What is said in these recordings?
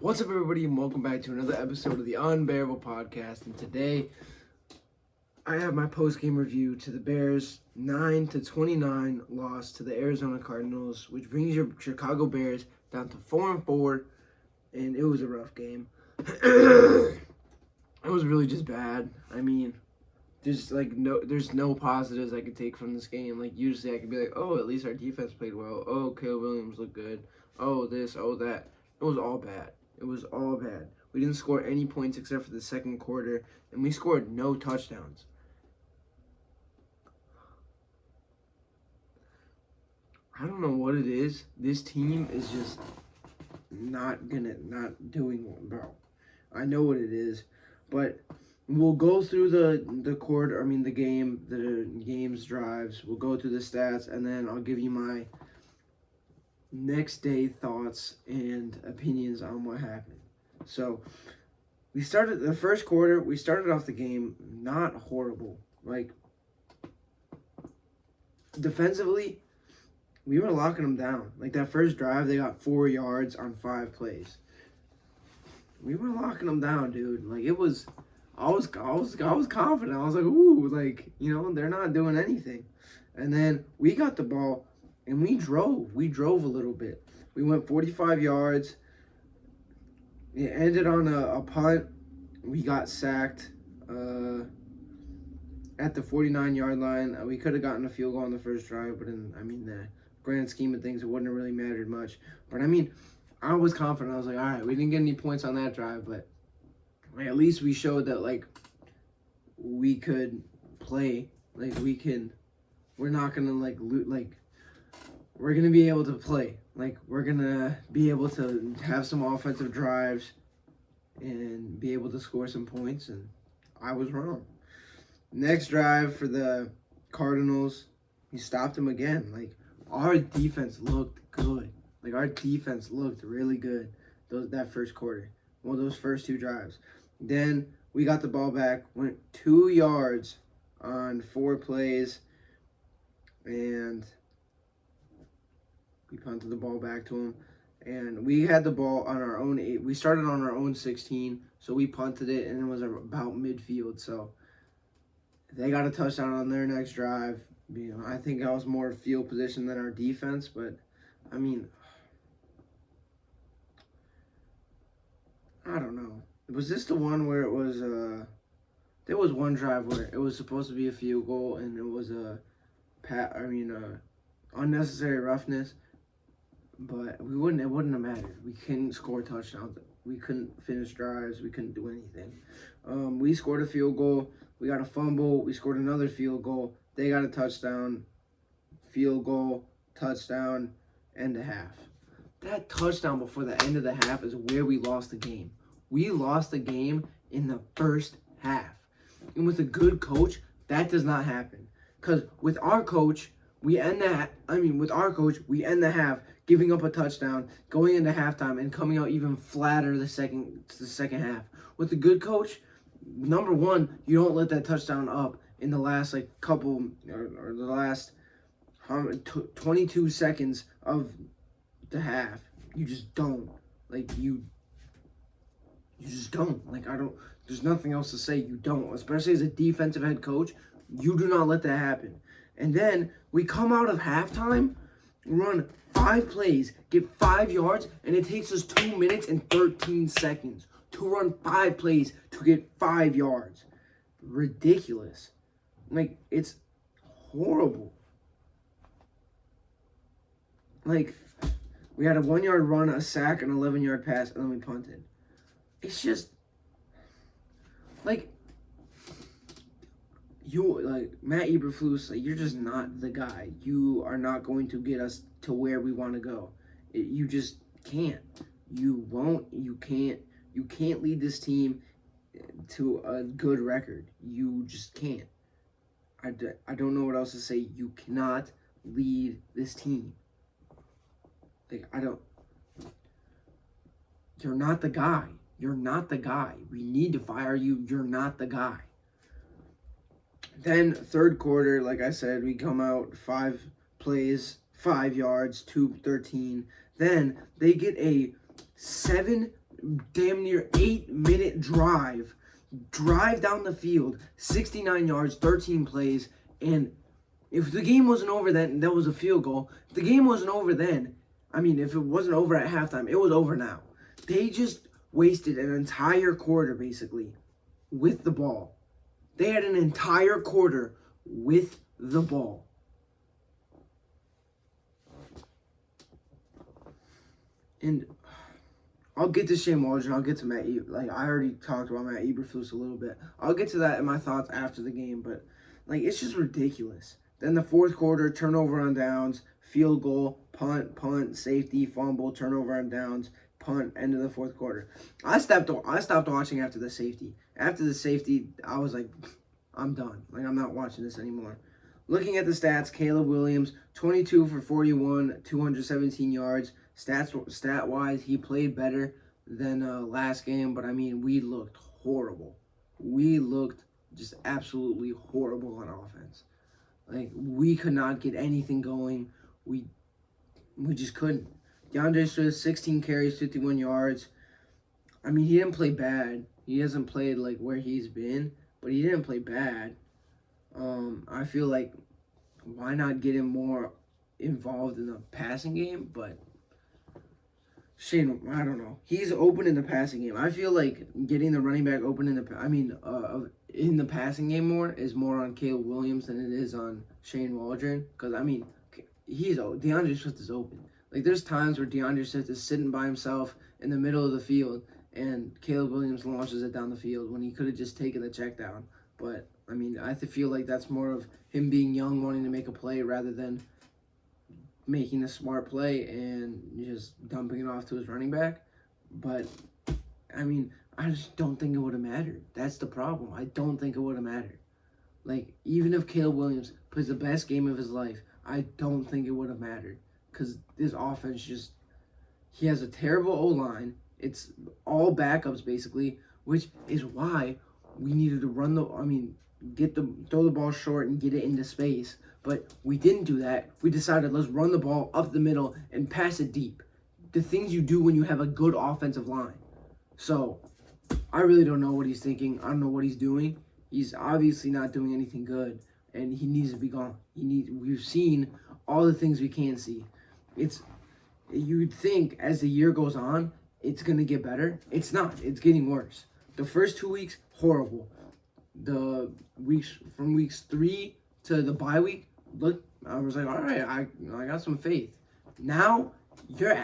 What's up, everybody, and welcome back to another episode of the Unbearable Podcast. And today, I have my post-game review to the Bears' 9-29 loss to the Arizona Cardinals, which brings your Chicago Bears down to 4-4, and it was a rough game. It was really just bad. I mean, there's no positives I could take from this game. Like, usually I could be like, oh, at least our defense played well. Oh, Caleb Williams looked good. Oh, this, oh, that. It was all bad. It was all bad. We didn't score any points except for the second quarter, and we scored no touchdowns. I don't know what it is. This team is just not doing well. I know what it is, but we'll go through the game's drives. We'll go through the stats, and then I'll give you my next day thoughts and opinions on what happened. So we started the first quarter. We started off the game not horrible. Like, defensively, we were locking them down. Like, that first drive, they got 4 yards on 5 plays. We were locking them down, dude. Like, it was, I was confident. I was like, ooh, like, they're not doing anything. And then we got the ball. And we drove a little bit. We went 45 yards. It ended on a punt. We got sacked at the 49-yard line. We could have gotten a field goal on the first drive, but in the grand scheme of things, it wouldn't have really mattered much. But, I was confident. I was like, all right, we didn't get any points on that drive, but at least we showed that, like, we could play. Like, we're not going to, we're going to be able to play. Like, we're going to be able to have some offensive drives and be able to score some points, and I was wrong. Next drive for the Cardinals, he stopped them again. Like, our defense looked good. Like, our defense looked really good that first quarter. Well, those first 2 drives. Then we got the ball back, went 2 yards on 4 plays, and we punted the ball back to him, and we had the ball on our own 8. We started on our own 16, so we punted it, and it was about midfield. So they got a touchdown on their next drive. I think I was more field position than our defense, but I don't know. Was this the one where it was? There was one drive where it was supposed to be a field goal, and it was unnecessary roughness. But it wouldn't have mattered. We couldn't score touchdowns. We couldn't finish drives. We couldn't do anything. We scored a field goal. We got a fumble. We scored another field goal. They got a touchdown. Field goal, touchdown, end of half. That touchdown before the end of the half is where we lost the game. We lost the game in the first half. And with a good coach, that does not happen. Because with our coach, we end the half giving up a touchdown, going into halftime, and coming out even flatter the second half. With a good coach, number one, you don't let that touchdown up in the last the last 22 seconds of the half. You just don't. You just don't. There's nothing else to say. You don't. Especially as a defensive head coach, you do not let that happen. And then we come out of halftime, run 5 plays, get 5 yards, and it takes us 2 minutes and 13 seconds to run 5 plays to get 5 yards. Ridiculous. It's horrible. We had a 1-yard run, a sack, an 11-yard pass, and then we punted. It's just, Matt Eberflus, you're just not the guy. You are not going to get us to where we want to go. You just can't. You won't. You can't. You can't lead this team to a good record. You just can't. I don't know what else to say. You cannot lead this team. You're not the guy. You're not the guy. We need to fire you. You're not the guy. Then third quarter, like I said, we come out 5 plays, 5 yards, 2-13. Then they get a 7 damn near 8-minute drive down the field, 69 yards, 13 plays, and if the game wasn't over then, that was a field goal. If the game wasn't over then, I mean, if it wasn't over at halftime, it was over now. They just wasted an entire quarter, basically, with the ball. They had an entire quarter with the ball. And I'll get to Shane Waldron. I'll get to Matt. I already talked about Matt Eberflus a little bit. I'll get to that in my thoughts after the game. But it's just ridiculous. Then the fourth quarter, turnover on downs, field goal, punt, safety, fumble, turnover on downs, punt, end of the fourth quarter. I stopped watching after the safety. After the safety, I was like, I'm done. I'm not watching this anymore. Looking at the stats, Caleb Williams, 22 for 41, 217 yards. Stat-wise, he played better than last game, but, we looked horrible. We looked just absolutely horrible on offense. We could not get anything going. We just couldn't. DeAndre Swift, 16 carries, 51 yards. He didn't play bad. He hasn't played, where he's been, but he didn't play bad. I feel like why not get him more involved in the passing game, but Shane, I don't know. He's open in the passing game. I feel like getting the running back open in the passing game is more on Caleb Williams than it is on Shane Waldron. Because, DeAndre Swift is open. There's times where DeAndre Swift is sitting by himself in the middle of the field, and Caleb Williams launches it down the field when he could have just taken the check down. But, I feel like that's more of him being young, wanting to make a play, rather than making a smart play and just dumping it off to his running back. But, I just don't think it would have mattered. That's the problem. I don't think it would have mattered. Even if Caleb Williams plays the best game of his life, I don't think it would have mattered. Because this offense he has a terrible O-line. It's all backups, basically, which is why we needed to throw the ball short and get it into space. But we didn't do that. We decided, let's run the ball up the middle and pass it deep. The things you do when you have a good offensive line. So, I really don't know what he's thinking. I don't know what he's doing. He's obviously not doing anything good, and he needs to be gone. We've seen all the things we can see. You'd think as the year goes on, it's going to get better. It's not. It's getting worse. The first 2 weeks, horrible. The weeks from weeks 3 to the bye week, look, I was like, all right, I got some faith. Now, you're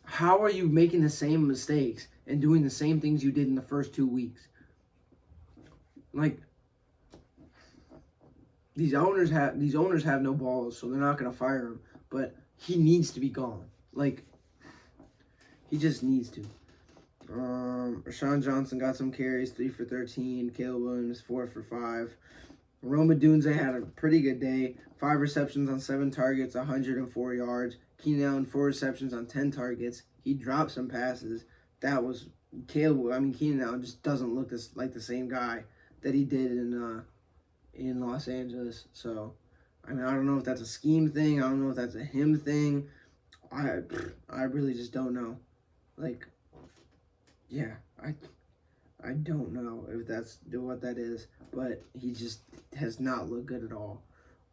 how are you making the same mistakes and doing the same things you did in the first 2 weeks? These owners have no balls, so they're not gonna fire him. But he needs to be gone. He just needs to. Rashawn Johnson got some carries, 3 for 13. Caleb Williams, 4 for 5. Roma Dunze had a pretty good day. 5 receptions on 7 targets, 104 yards. Keenan Allen, 4 receptions on 10 targets. He dropped some passes. That was Keenan Allen just doesn't look like the same guy that he did in Los Angeles. So, I don't know if that's a scheme thing. I don't know if that's a him thing. I really just don't know. I don't know if that's what that is, but he just has not looked good at all.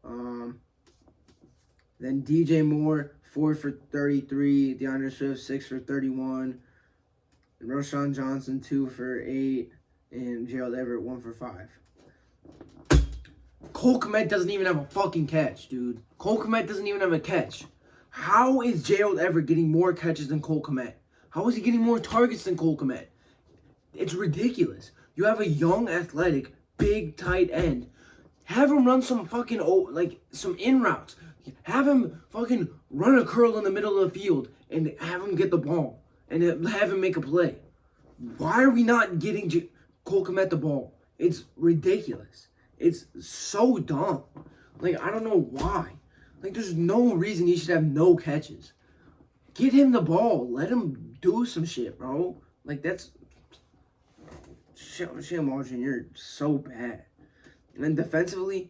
Then DJ Moore, 4 for 33. DeAndre Swift, 6 for 31. And Rashawn Johnson, 2 for 8. And Gerald Everett, 1 for 5. Cole Kmet doesn't even have a fucking catch, dude. Cole Kmet doesn't even have a catch. How is Gerald Everett getting more catches than Cole Kmet? How is he getting more targets than Cole Kmet? It's ridiculous. You have a young, athletic, big tight end. Have him run some fucking, some in routes. Have him fucking run a curl in the middle of the field and have him get the ball and have him make a play. Why are we not getting Cole Kmet the ball? It's ridiculous. It's so dumb. I don't know why. There's no reason he should have no catches. Get him the ball. Let him do some shit, bro. That's... Shane Waldron, you're so bad. And then defensively,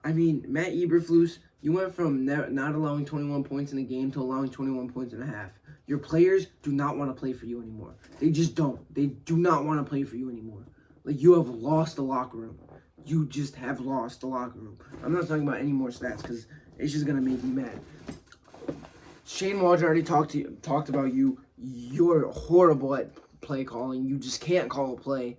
Matt Eberflus, you went from not allowing 21 points in a game to allowing 21 points and a half. Your players do not want to play for you anymore. They just don't. They do not want to play for you anymore. Like, you have lost the locker room. You just have lost the locker room. I'm not talking about any more stats because it's just going to make me mad. Shane Waldron already talked about you. You're horrible at play calling. You just can't call a play.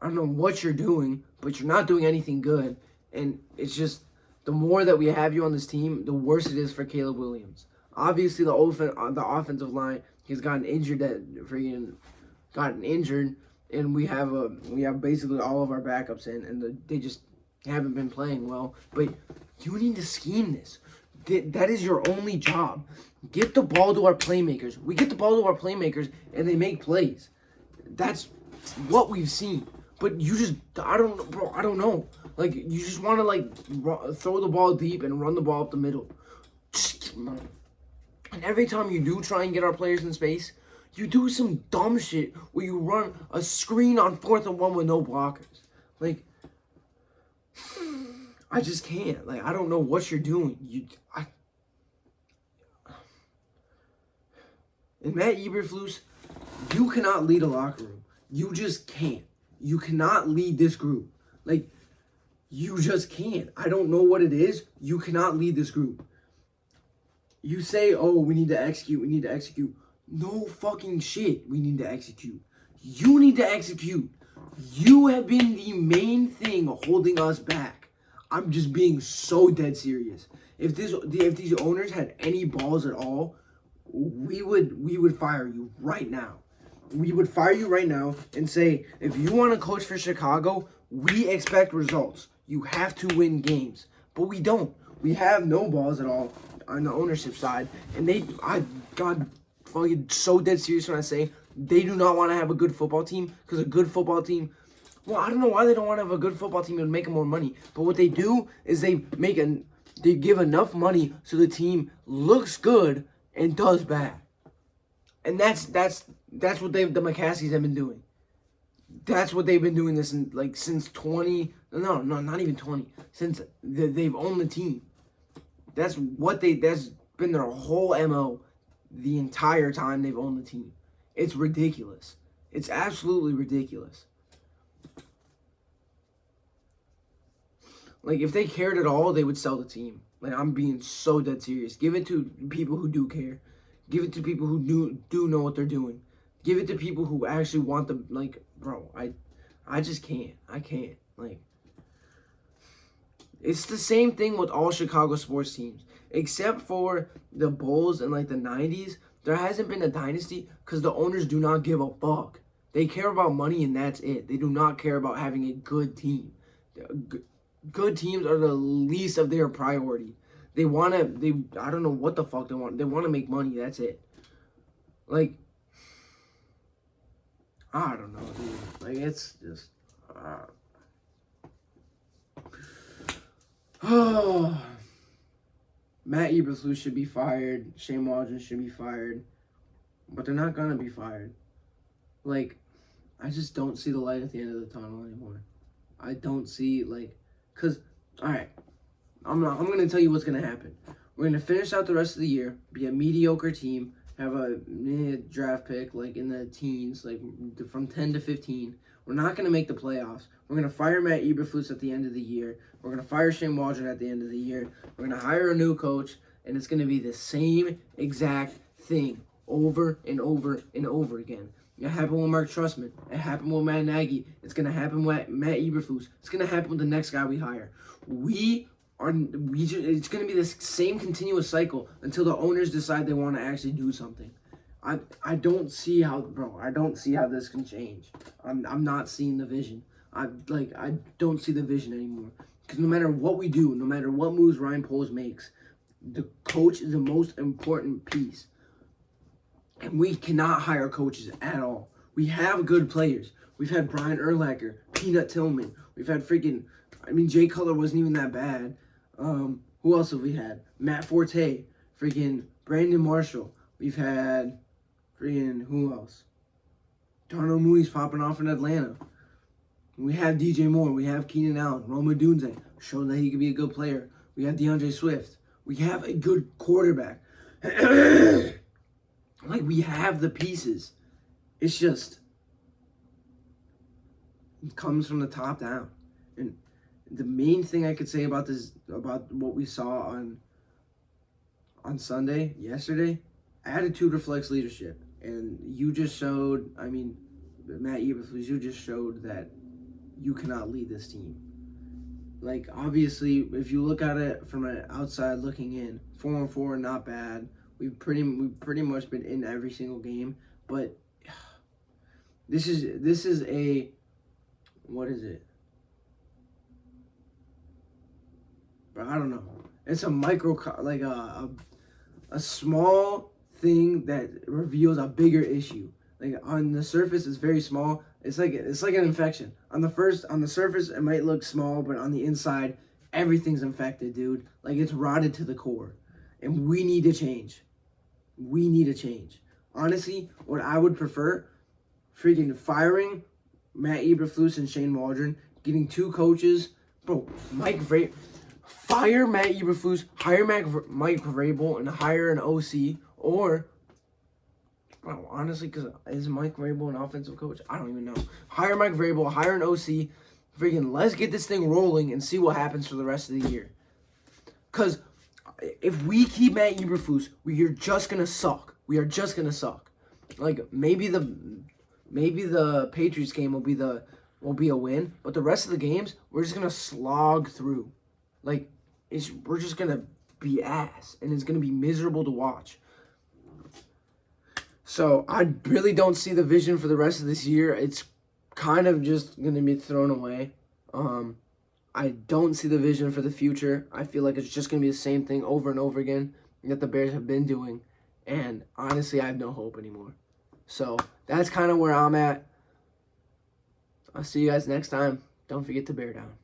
I don't know what you're doing, but you're not doing anything good. And it's just, the more that we have you on this team, the worse it is for Caleb Williams. Obviously, the offensive line has gotten injured. And we have basically all of our backups in, and they just haven't been playing well. But you need to scheme this. That is your only job. Get the ball to our playmakers. We get the ball to our playmakers, and they make plays. That's what we've seen. But you just, I don't know. Like, you just want to, like, throw the ball deep and run the ball up the middle. And every time you do try and get our players in space, you do some dumb shit where you run a screen on 4th and 1 with no blockers. Like, I just can't. Like, I don't know what you're doing. And Matt Eberflus, you cannot lead a locker room. You just can't. You cannot lead this group. Like, you just can't. I don't know what it is. You cannot lead this group. You say, oh, we need to execute. No fucking shit we need to execute. You need to execute. You have been the main thing holding us back. I'm just being so dead serious. If these owners had any balls at all, we would fire you right now. We would fire you right now and say, if you want to coach for Chicago, we expect results. You have to win games. But we don't. We have no balls at all on the ownership side. And God, fucking so dead serious when I say they do not want to have a good football team, because a good football team, well, I don't know why they don't want to have a good football team and make them more money. But what they do is they give enough money so the team looks good and does bad. And that's what the McCaskies have been doing. That's what they've been doing since 20. No, not even 20. Since they've owned the team. That's been their whole MO the entire time they've owned the team. It's ridiculous. It's absolutely ridiculous. Like, if they cared at all, they would sell the team. Like, I'm being so dead serious. Give it to people who do care. Give it to people who do know what they're doing. Give it to people who actually want the, like, bro, I just can't. I can't. Like, it's the same thing with all Chicago sports teams. Except for the Bulls in, like, the 90s, there hasn't been a dynasty because the owners do not give a fuck. They care about money and that's it. They do not care about having a good team. Good teams are the least of their priority. I don't know what the fuck they want. They want to make money, that's it. Like, I don't know, dude. Like, it's just, Matt Eberflus should be fired. Shane Waldron should be fired. But they're not going to be fired. Like, I just don't see the light at the end of the tunnel anymore. I don't see, like, because, all right, I'm going to tell you what's going to happen. We're going to finish out the rest of the year, be a mediocre team, have a draft pick, like, in the teens, like, from 10 to 15. We're not going to make the playoffs. We're going to fire Matt Eberflus at the end of the year. We're going to fire Shane Waldron at the end of the year. We're going to hire a new coach, and it's going to be the same exact thing over and over and over again. It happened with Mark Trustman. It happened with Matt Nagy. It's going to happen with Matt Eberflus. It's going to happen with the next guy we hire. It's going to be this same continuous cycle until the owners decide they want to actually do something. I don't see how this can change. I'm not seeing the vision. I don't see the vision anymore. Because no matter what we do, no matter what moves Ryan Poles makes, the coach is the most important piece. And we cannot hire coaches at all. We have good players. We've had Brian Urlacher, Peanut Tillman. We've had Jay Cutler wasn't even that bad. Who else have we had? Matt Forte, Brandon Marshall. We've had who else? Darnell Mooney's popping off in Atlanta. We have DJ Moore. We have Keenan Allen. Roma Dunze showing that he could be a good player. We have DeAndre Swift. We have a good quarterback. Like, we have the pieces. It's just, it comes from the top down. And the main thing I could say about this, about what we saw on Sunday, yesterday, attitude reflects leadership. And you just showed, I mean, Matt Eberflus, you just showed that you cannot lead this team. Like, obviously, if you look at it from an outside looking in, 4-4, not bad. We've pretty much been in every single game, but this is a, what is it? But I don't know. It's a like a small thing that reveals a bigger issue. Like, on the surface, it's very small. It's like an infection. On the surface, it might look small, but on the inside, everything's infected, dude. Like, it's rotted to the core, and we need to change. We need to change. Honestly, what I would prefer, freaking firing Matt Eberflus and Shane Waldron, getting 2 coaches, bro. Fire Matt Eberflus, hire Mike Vrabel, and hire an OC, or, well, honestly, because is Mike Vrabel an offensive coach? I don't even know. Hire Mike Vrabel, hire an OC. Freaking, let's get this thing rolling and see what happens for the rest of the year. Because if we keep Matt Eberflus, we are just going to suck. We are just going to suck. Like, maybe the Patriots game will be a win, but the rest of the games, we're just going to slog through. Like, we're just going to be ass, and it's going to be miserable to watch. So I really don't see the vision for the rest of this year. It's kind of just going to be thrown away. I don't see the vision for the future. I feel like it's just going to be the same thing over and over again that the Bears have been doing. And honestly, I have no hope anymore. So that's kind of where I'm at. I'll see you guys next time. Don't forget to bear down.